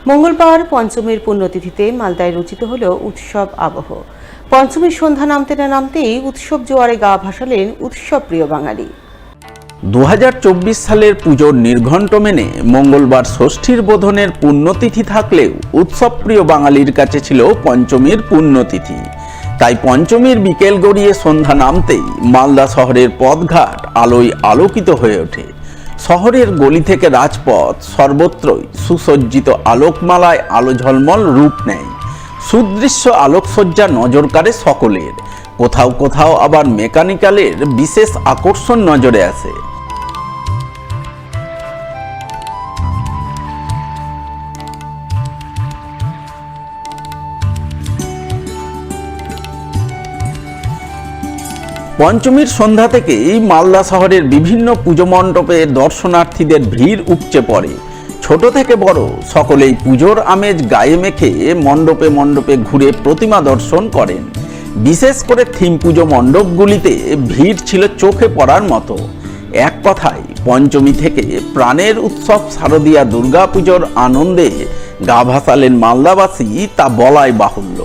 মঙ্গলবার পঞ্চমীর পুণ্যতিথিতে মালদায় রচিত হল উৎসব আবহ। পঞ্চমীর সন্ধ্যা নামতে না নামতেই উৎসব জোয়ারে গা ভাসালেন উৎসব প্রিয় বাঙালি। 2024 সালের পুজোর নির্ঘণ্ট মেনে মঙ্গলবার ষষ্ঠীর বোধনের পুণ্যতিথি থাকলেও উৎসবপ্রিয় বাঙালির কাছে ছিল পঞ্চমীর পুণ্যতিথি। তাই পঞ্চমীর বিকেল গড়িয়ে সন্ধ্যা নামতেই মালদা শহরের পথঘাট আলোয় আলোকিত হয়ে ওঠে। শহরের গলি থেকে রাজপথ সর্বত্রই সুসজ্জিত আলোকমালায় আলো ঝলমল রূপ নেয়। সুদৃশ্য আলোকসজ্জা নজর কাড়ে সকলের। কোথাও কোথাও আবার মেকানিক্যালের বিশেষ আকর্ষণ নজরে আসে। পঞ্চমীর সন্ধ্যা থেকেই মালদা শহরের বিভিন্ন পুজো মণ্ডপে দর্শনার্থীদের ভিড় উপচে পড়ে। ছোট থেকে বড় সকলেই পুজোর আমেজ গায়ে মেখে মণ্ডপে মণ্ডপে ঘুরে প্রতিমা দর্শন করেন। বিশেষ করে থিম পুজো মণ্ডপগুলিতে ভিড় ছিল চোখে পড়ার মতো। এক কথায় পঞ্চমী থেকে প্রাণের উৎসব শারদীয়া দুর্গাপুজোর আনন্দে গা ভাসালেন মালদাবাসী, তা বলাই বাহুল্য।